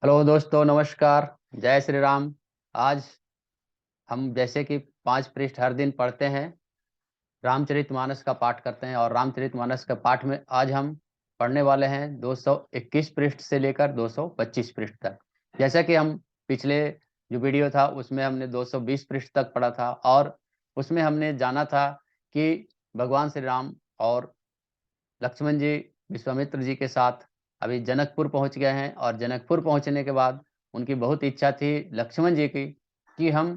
Hello दोस्तों, नमस्कार। जय श्री राम। आज हम जैसे कि 5 पृष्ठ हर दिन पढ़ते हैं, रामचरितमानस का पाठ करते हैं और रामचरितमानस के पाठ में आज हम पढ़ने वाले हैं 221 पृष्ठ से लेकर 225 पृष्ठ तक। जैसा कि हम पिछले जो वीडियो था उसमें हमने 220 पृष्ठ तक पढ़ा था और उसमें हमने जाना था कि भगवान श्री राम और लक्ष्मण जी विश्वामित्र जी के साथ अभी जनकपुर पहुंच गए हैं और जनकपुर पहुंचने के बाद उनकी बहुत इच्छा थी लक्ष्मण जी की कि हम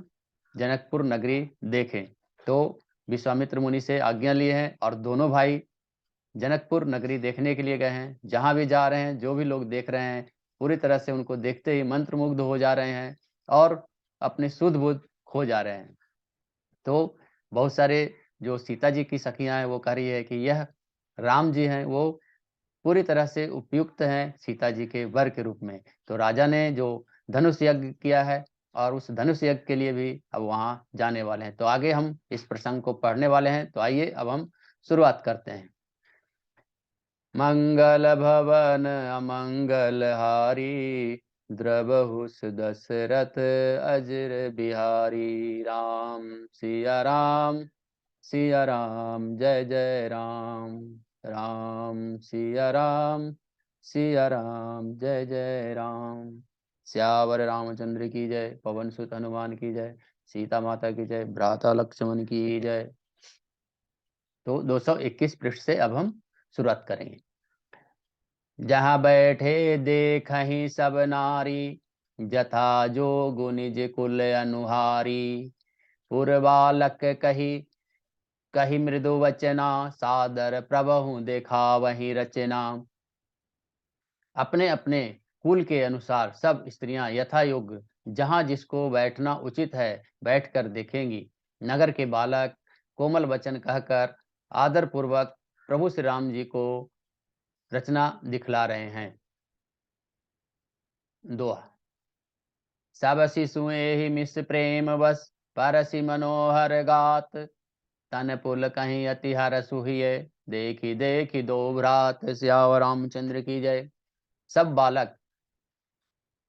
जनकपुर नगरी देखें। तो विश्वामित्र मुनि से आज्ञा लिए हैं और दोनों भाई जनकपुर नगरी देखने के लिए गए हैं। जहां भी जा रहे हैं, जो भी लोग देख रहे हैं, पूरी तरह से उनको देखते ही मंत्रमुग्ध हो जा रहे हैं और अपने सुध बुध खो जा रहे हैं। तो बहुत सारे जो सीता जी की सखियां हैं वो कह रही है कि यह राम जी हैं, वो पूरी तरह से उपयुक्त हैं सीता जी के वर के रूप में। तो राजा ने जो धनुष यज्ञ किया है और उस धनुष यज्ञ के लिए भी अब वहां जाने वाले हैं। तो आगे हम इस प्रसंग को पढ़ने वाले हैं। तो आइए अब हम शुरुआत करते हैं। मंगल भवन अमंगल हारी, द्रवहु दशरथ अजर बिहारी। राम सिया राम, सिया राम, जय जय राम। राम सिया राम, सिया राम, जय जय राम। श्यावर रामचंद्र की जय, पवन सुत हनुमान की जय, सीता माता की जय, भ्राता लक्ष्मण की जय। तो 221 पृष्ठ से अब हम शुरुआत करेंगे। जहाँ बैठे देखहि सब नारी, जथा जोगु निज कुल अनुहारी। पुरबालक कही कही मृदु वचना, सादर प्रभु देखा वही रचना। अपने अपने कुल के अनुसार सब स्त्रियां यथा योग्य जहां जिसको बैठना उचित है बैठकर देखेंगी। नगर के बालक कोमल वचन कहकर आदर पूर्वक प्रभु श्री राम जी को रचना दिखला रहे हैं। दोहा। सब शिशु एहि मिस प्रेम बस, परसि मनोहर गात। तन पुल कहीं अति हर सुहिए, देखी देखी दो भ्रात। सियावर रामचंद्र की जय। सब बालक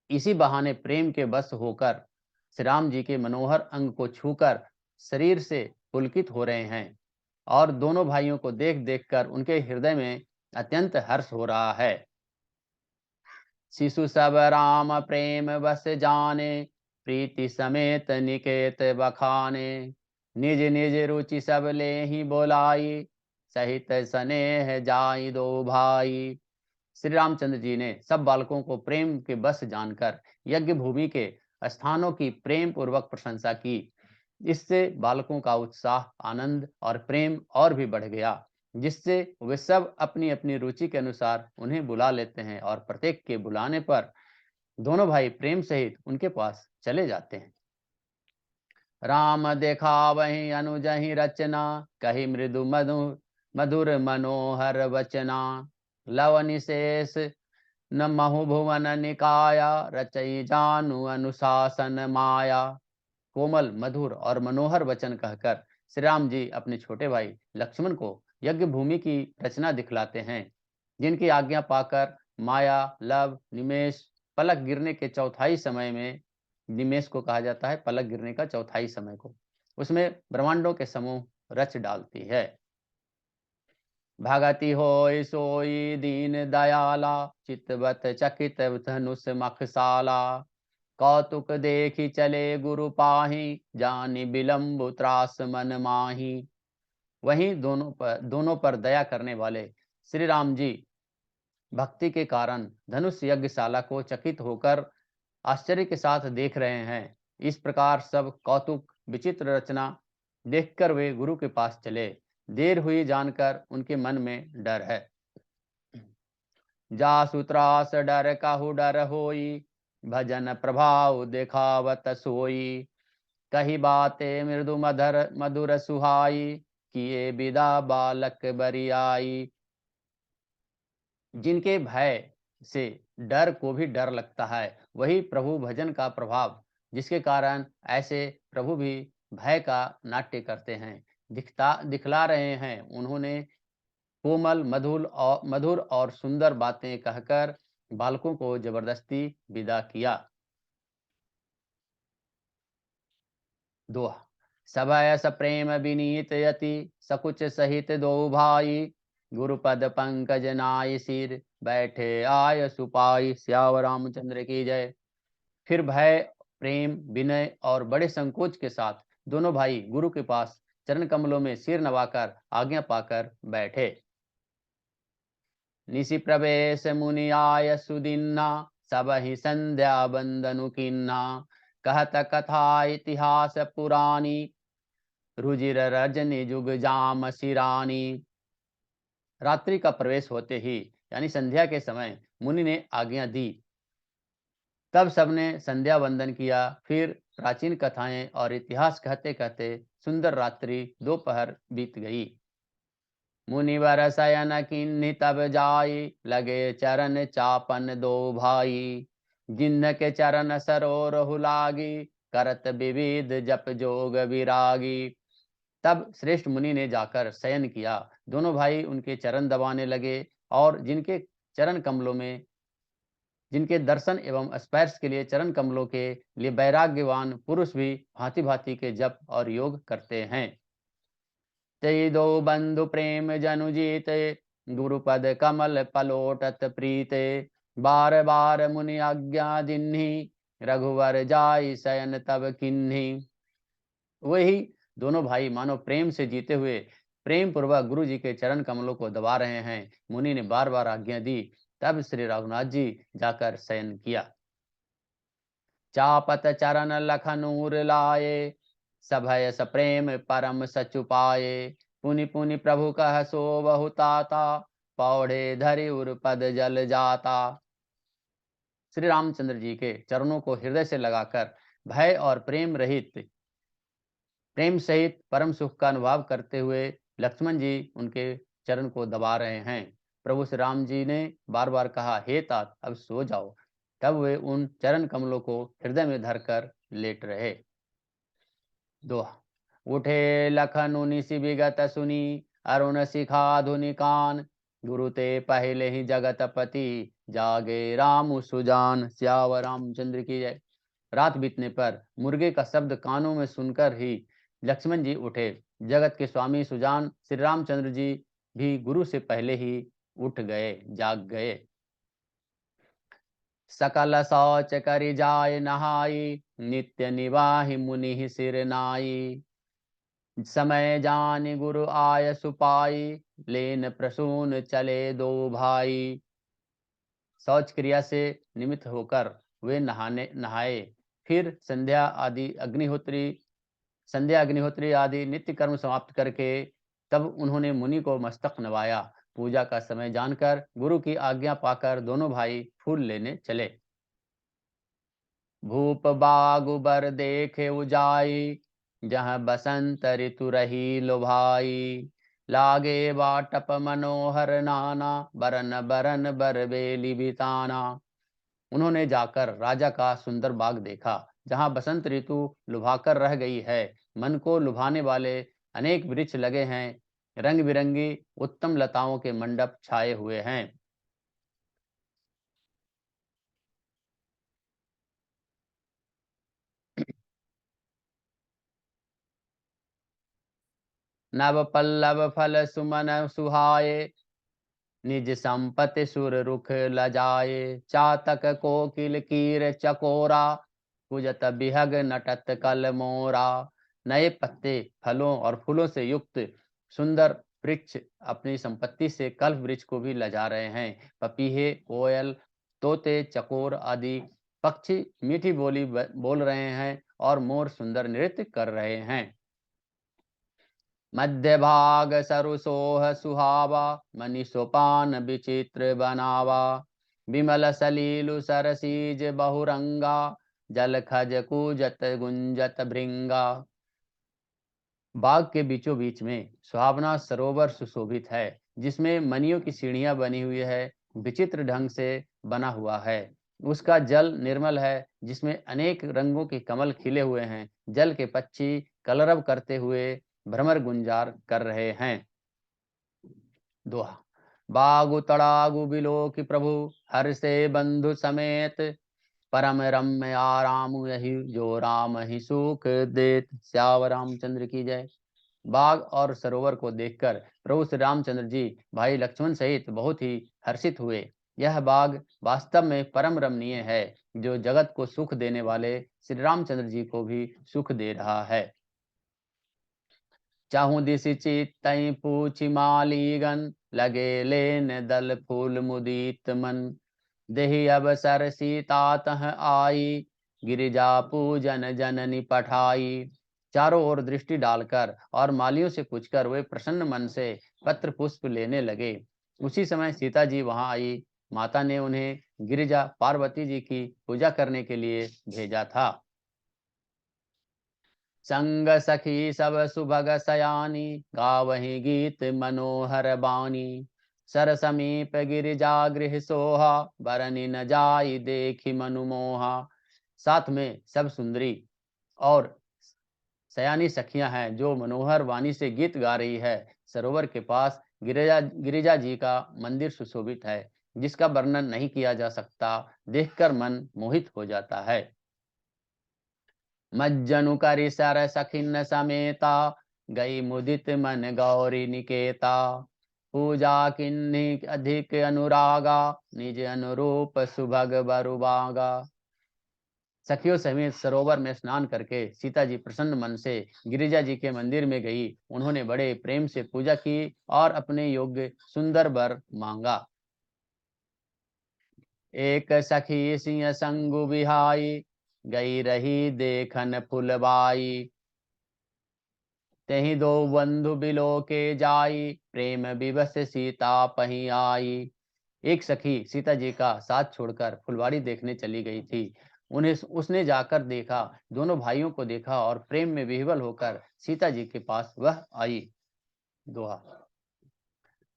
इसी बहाने प्रेम के बस होकर श्री राम जी के मनोहर अंग को छूकर शरीर से पुलकित हो रहे हैं और दोनों भाइयों को देख देखकर उनके हृदय में अत्यंत हर्ष हो रहा है। शिशु सब राम प्रेम बस जाने, प्रीति समेत निकेत बखाने। निज निज रुचि सब ले ही बोलाई, सहित स्नेह जाई दो भाई। श्री रामचंद्र जी ने सब बालकों को प्रेम के बस जानकर यज्ञ भूमि के स्थानों की प्रेम पूर्वक प्रशंसा की। इससे बालकों का उत्साह, आनंद और प्रेम और भी बढ़ गया, जिससे वे सब अपनी अपनी रुचि के अनुसार उन्हें बुला लेते हैं और प्रत्येक के बुलाने पर दोनों भाई प्रेम सहित उनके पास चले जाते हैं। राम देखा वही अनुजहि रचना, कही मृदु मधु मधुर मनोहर वचना। लव निशेष न महु भुवन निकाया, रचई जानु अनुशासन माया। कोमल, मधुर और मनोहर वचन कहकर श्री राम जी अपने छोटे भाई लक्ष्मण को यज्ञ भूमि की रचना दिखलाते हैं, जिनकी आज्ञा पाकर माया, लव, निमेष पलक गिरने के चौथाई समय में, निमेष को कहा जाता है पलक गिरने का चौथाई समय को, उसमें ब्रह्मांडों के समूह रच डालती है। भगति होय सोई दीन दयाला, चितवत चकित धनुष मखसाला। कौतुक देखी चले गुरु पाही, जानि बिलम्बु त्रास मन माही। वहीं दोनों पर दया करने वाले श्री राम जी भक्ति के कारण धनुष यज्ञशाला को चकित होकर आश्चर्य के साथ देख रहे हैं। इस प्रकार सब कौतुक विचित्र रचना देखकर वे गुरु के पास चले। देर हुई जानकर उनके मन में डर है। जासु त्रास डर काहू डर होई, भजन प्रभाव देखावत सोई। कही बाते मृदु मधुर मधुर सुहाई, किए विदा बालक बरियाई। जिनके भय से डर को भी डर लगता है, वही प्रभु भजन का प्रभाव, जिसके कारण ऐसे प्रभु भी भय का नाट्य करते हैं, दिखला रहे हैं। उन्होंने कोमल, मधुर और सुंदर बातें कहकर बालकों को जबरदस्ती विदा किया। दोहा। सभय सप्रेम विनीत यति सकुच सहित दो भाई गुरुपद पंकज नाय सिर बैठे आय सुपाई। सियावर रामचंद्र की जय। फिर भय प्रेम विनय और बड़े संकोच के साथ दोनों भाई गुरु के पास चरण कमलों में सिर नवाकर आज्ञा पाकर बैठे। निशि प्रवेश मुनि आय सुदीना सब ही संध्या बंदनु किन्ना कहत कथा इतिहास पुरानी रुजिर रजनी जुग जाम सिरानी। रात्रि का प्रवेश होते ही यानी संध्या के समय मुनि ने आज्ञा दी। तब सबने संध्या वंदन किया। फिर प्राचीन कथाएं और इतिहास कहते कहते सुंदर रात्रि दोपहर बीत गई। मुनिवर शयन किन्हि तब जाई लगे चरण चापन दो भाई जिन्ह के चरण सरोरहु लागी करत विविध जप जोग विरागी। तब श्रेष्ठ मुनि ने जाकर शयन किया। दोनों भाई उनके चरण दबाने लगे और जिनके चरण कमलों में जिनके दर्शन एवं स्पर्श के लिए चरण कमलों के लिए वैराग्यवान पुरुष भी भांति भांति के जप और योग करते हैं। तई दो बंधु प्रेम जनु जीते गुरुपद कमल पलोटत प्रीते बार बार मुनि आज्ञा दिन्ही रघुवर जाई शयन तब किन्ही। वही दोनों भाई मानो प्रेम से जीते हुए प्रेम पूर्वक गुरु जी के चरण कमलों को दबा रहे हैं। मुनि ने बार बार आज्ञा दी। तब श्री रघुनाथ जी जाकर शयन किया। चापत चरण लखनूर लाए सभय सप्रेम परम सचुपाए पुनि पुनि प्रभु कह सो बहुताता पौड़े धरि उर पद जल जाता। श्री रामचंद्र जी के चरणों को हृदय से लगाकर भय और प्रेम सहित परम सुख का अनुभव करते हुए लक्ष्मण जी उनके चरण को दबा रहे हैं। प्रभु श्री राम जी ने बार बार कहा, हे तात अब सो जाओ। तब वे उन चरण कमलों को हृदय में धरकर लेट रहे। दोहा। उठे लखन निशि विगत सुनी अरुण शिखा धुनि कान गुरु ते पहले ही जगतपति जागे राम सुजान। सियावर रामचंद्र की जय। रात बीतने पर मुर्गे का शब्द कानों में सुनकर ही लक्ष्मण जी उठे। जगत के स्वामी सुजान श्री रामचंद्र जी भी गुरु से पहले ही उठ गए, जाग गए। सकल शौच करि जाय नहाई नित्य निवाहि मुनि सिर नाई समय जान गुरु आय सुपाई लेन प्रसून चले दो भाई। शौच क्रिया से निमित्त होकर वे नहाए। फिर संध्या अग्निहोत्री आदि नित्य कर्म समाप्त करके तब उन्होंने मुनि को मस्तक नवाया। पूजा का समय जानकर गुरु की आज्ञा पाकर दोनों भाई फूल लेने चले। भूप बागु बर देखे उजाई जहाँ बसंत ऋतु रही लुभाई लागे वाटप मनोहर नाना बरन बरन बरबेली बिताना। उन्होंने जाकर राजा का सुंदर बाग देखा जहाँ बसंत ऋतु लुभाकर रह गई है। मन को लुभाने वाले अनेक वृक्ष लगे हैं। रंग बिरंगी उत्तम लताओं के मंडप छाए हुए हैं। नव पल्लव फल सुमन सुहाए निज संपत्ति सुर रुख लजाए चातक कोकिल कीर चकोरा कुजत बिहग नटत कल मोरा। नए पत्ते फलों और फूलों से युक्त सुंदर वृक्ष अपनी संपत्ति से कल्प वृक्ष को भी लजा रहे हैं। पपीहे कोयल तोते चकोर आदि पक्षी मीठी बोली बोल रहे हैं और मोर सुंदर नृत्य कर रहे हैं। मध्य भाग सरुसोह सुहावा मनि सोपान विचित्र बनावा विमल सलीलु सरसीज बहुरंगा जल खज कूजत गुंजत भृंगा। बाग के बीचों बीच में सुहावना सरोवर सुशोभित है जिसमें मनियों की सीढ़ियां बनी हुई है। विचित्र ढंग से बना हुआ है। उसका जल निर्मल है जिसमें अनेक रंगों के कमल खिले हुए हैं। जल के पक्षी कलरव करते हुए भ्रमर गुंजार कर रहे हैं। दोहा। बागु तड़ागु बिलो की प्रभु हर से बंधु समेत, परम रम्य आराम यही जो राम ही सुख देत। श्याम रामचंद्र की जय। बाग और सरोवर को देखकर प्रभु श्री रामचंद्र जी भाई लक्ष्मण सहित बहुत ही हर्षित हुए। यह बाग वास्तव में परम रमणीय है, जो जगत को सुख देने वाले श्री रामचंद्र जी को भी सुख दे रहा है। चाहूं दिशि चितई पूछि मालीगन, लगे लेन दल फूल मुदीत मन। देहि अवसर सीता तह आई, गिरिजा पूजन जननी पठाई। चारों ओर दृष्टि डालकर और मालियों से पूछकर वे प्रसन्न मन से पत्र पुष्प लेने लगे। उसी समय सीता जी वहां आई। माता ने उन्हें गिरिजा पार्वती जी की पूजा करने के लिए भेजा था। संग सखी सब सुभग सयानी, गावही गीत मनोहर बानी। सर समीप गिरिजा गृह सोहा, बरनी न जाई देखी मनु मोहा। साथ में सब सुंदरी और सयानी सखियां हैं जो मनोहर वाणी से गीत गा रही है। सरोवर के पास गिरिजा जी का मंदिर सुशोभित है, जिसका वर्णन नहीं किया जा सकता। देखकर मन मोहित हो जाता है। मज्जनु करि सर सखिन समेता, गई मुदित मन गौरी निकेता। पूजा किन्हीं अधिक अनुरागा, निज अनुरूप सुभग बरुबागा। सखियों समेत सरोवर में स्नान करके सीता जी प्रसन्न मन से गिरिजा जी के मंदिर में गई। उन्होंने बड़े प्रेम से पूजा की और अपने योग्य सुंदर वर मांगा। एक सखी सिंह संगु बिहाई, गई रही देखन फुलबाई। तेहि दो बंधु बिलो के जाई, प्रेम विवश सीता पही आई। एक सखी सीता जी का साथ छोड़कर फुलवाड़ी देखने चली गई थी। उन्हें उसने जाकर देखा, दोनों भाइयों को देखा और प्रेम में विह्वल होकर सीता जी के पास वह आई। दोहा।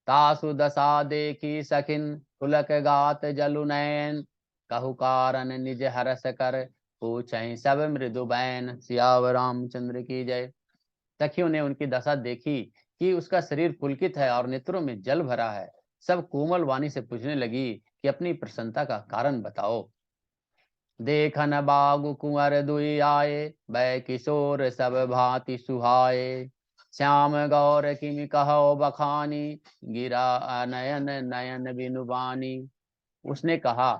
तासु दशा देखी सखिन, पुलक गात जलु नैन। कहु कारण निज हरस कर, पूछहि सब मृदु बैन। सियावर रामचंद्र की जय। सखियों ने उनकी दशा देखी कि उसका शरीर पुलकित है और नेत्रों में जल भरा है। सब कोमल वाणी से पूछने लगी कि अपनी प्रसन्नता का कारण बताओ। देखन बागु कुंवर दुई आए, बै किशोर सब भांति सुहाए। श्याम गौर किमि कहो बखानी, गिरा नयन नयन बिनुबानी। उसने कहा,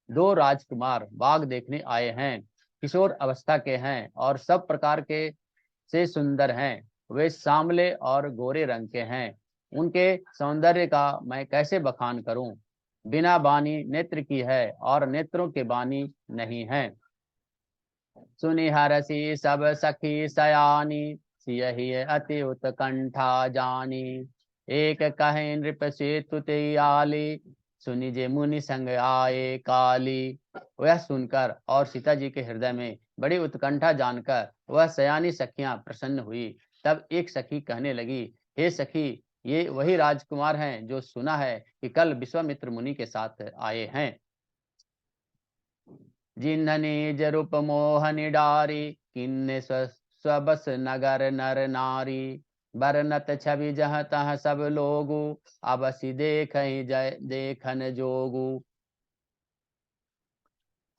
दो राजकुमार बाग देखने आए हैं, किशोर अवस्था के हैं और सब प्रकार के से सुंदर हैं। वे सांवले और गोरे रंग के हैं। उनके सौंदर्य का मैं कैसे बखान करूं। बिना बानी नेत्र की है और नेत्रों के बानी नहीं है। सुनि हरसी सब सखी सयानी, सियहि अति उत्कंठा जानी। एक कहे नृप से तुते आली, सुनि जे मुनि संग आए काली। वह सुनकर और सीता जी के हृदय में बड़ी उत्कंठा जानकर वह सयानी सखियां प्रसन्न हुई। तब एक सखी कहने लगी, हे सखी, ये वही राजकुमार हैं जो सुना है कि कल विश्वामित्र मुनि के साथ आए हैं। जिन्हनि जरूप मोहनि डारी, किन्ने स्वबस नगर नर नारी। बरनत छवि जह तह सब लोगु, अबसि देखहि जय देखन जोगु।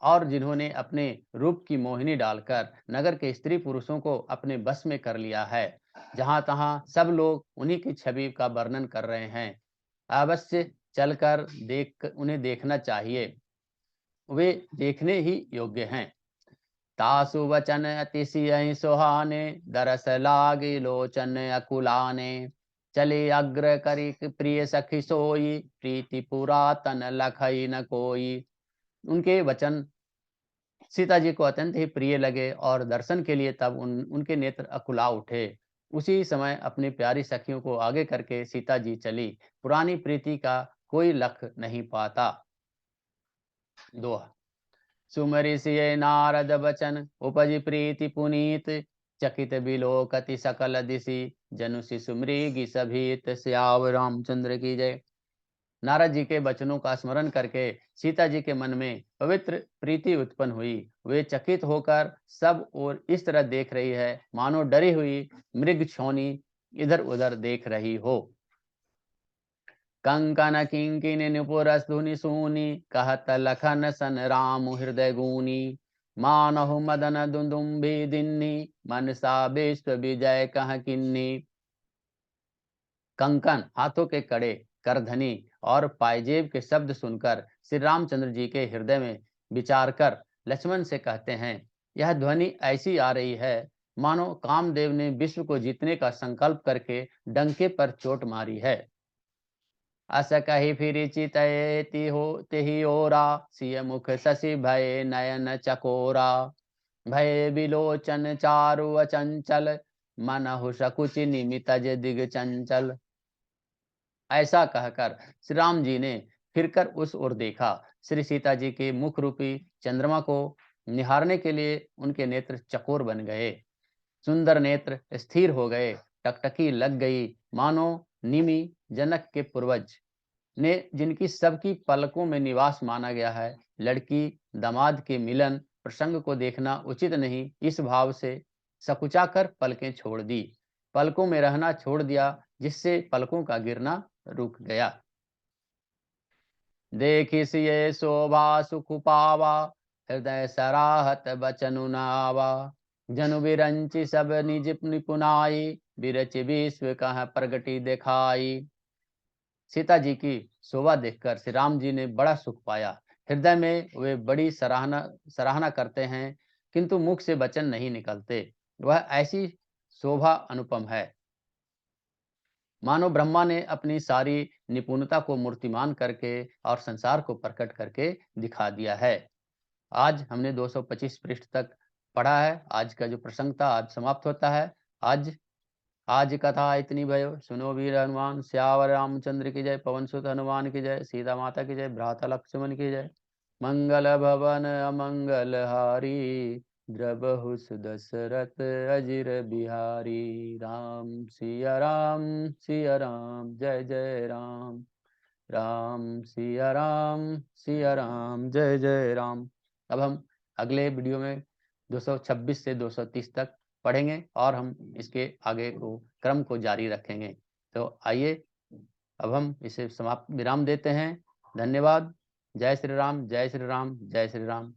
और जिन्होंने अपने रूप की मोहिनी डालकर नगर के स्त्री पुरुषों को अपने बस में कर लिया है। जहां तहां सब लोग उन्हीं की छवि का वर्णन कर रहे हैं। अवश्य चलकर उन्हें देखना चाहिए, वे देखने ही योग्य हैं। तासु वचन अतिशय सुहाने, दरस लागी लोचन अकुलाने। चले अग्र करी प्रिय सखी सोई, प्रीति पुरातन लखई न कोई। उनके वचन सीता जी को अत्यंत ही प्रिय लगे और दर्शन के लिए तब उनके नेत्र अकुला उठे। उसी समय अपनी प्यारी सखियों को आगे करके सीता जी चली। पुरानी प्रीति का कोई लख नहीं पाता। दोहा। सुमरि सिय नारद बचन, उपजि प्रीति पुनीत। चकित बिलोकति सकल दिशि, जनु शिशु मृगी सभीत। सियावर रामचंद्र की जय। नारद जी के वचनों का स्मरण करके सीता जी के मन में पवित्र प्रीति उत्पन्न हुई। वे चकित होकर सब ओर इस तरह देख रही है मानो डरी हुई मृग छौनी इधर उधर देख रही हो। कंकन किंकिनी नुपुर धुनि सूनी कहत लखन सन राम हृदय गूनी मानहु मदन दुंदुम्बी दिन्नी मनसा विश्व विजय कह किन्नी। कंकन हाथों के कड़े, करधनी और पायजेब के शब्द सुनकर श्री रामचंद्र जी के हृदय में विचार कर लक्ष्मण से कहते हैं, यह ध्वनि ऐसी आ रही है मानो कामदेव ने विश्व को जीतने का संकल्प करके डंके पर चोट मारी है। अस कही फिर चितयति हो तेहि ओरा, सिय मुख शशि भय नयन चकोरा। भय बिलोचन चारु अचंचल, मनहु सकुचि निमितज दिग चंचल। ऐसा कहकर श्री राम जी ने फिरकर उस ओर देखा। श्री सीता जी के मुख रूपी चंद्रमा को निहारने के लिए उनके नेत्र चकोर बन गए, सुंदर नेत्र स्थिर हो गए, टकटकी लग गई, मानो निमि जनक के पूर्वज ने जिनकी सबकी पलकों में निवास माना गया है, लड़की दामाद के मिलन प्रसंग को देखना उचित नहीं, इस भाव से सकुचाकर पलकें छोड़ दी, पलकों में रहना छोड़ दिया, जिससे पलकों का गिरना रुक गया। देखि सिय शोभा सुख पावा, हृदय सराहत बचनु नावा। जनु बिरंचि सब निज निपुनाई, बिरच विश्व कह प्रगति दिखाई। सीता जी की शोभा देखकर श्री राम जी ने बड़ा सुख पाया। हृदय में वे बड़ी सराहना करते हैं, किंतु मुख से वचन नहीं निकलते। वह ऐसी शोभा अनुपम है, मानो ब्रह्मा ने अपनी सारी निपुणता को मूर्तिमान करके और संसार को प्रकट करके दिखा दिया है। आज हमने 225 पृष्ठ तक पढ़ा है। आज का जो प्रसंग था आज समाप्त होता है। आज कथा इतनी भयो, सुनो वीर हनुमान, श्यावर रामचंद्र की जय, पवन सुत हनुमान की जय, सीता माता की जय, भ्राता लक्ष्मण की जय। मंगल भवन अमंगल हारी, द्रबहु सुदशरथ अजिर बिहारी। राम सिया राम जय जय राम, राम सिया राम जय जय राम। अब हम अगले वीडियो में 226 से 230 तक पढ़ेंगे और हम इसके आगे को क्रम को जारी रखेंगे। तो आइए अब हम इसे समाप्त विराम देते हैं। धन्यवाद। जय श्री राम, जय श्री राम, जय श्री राम।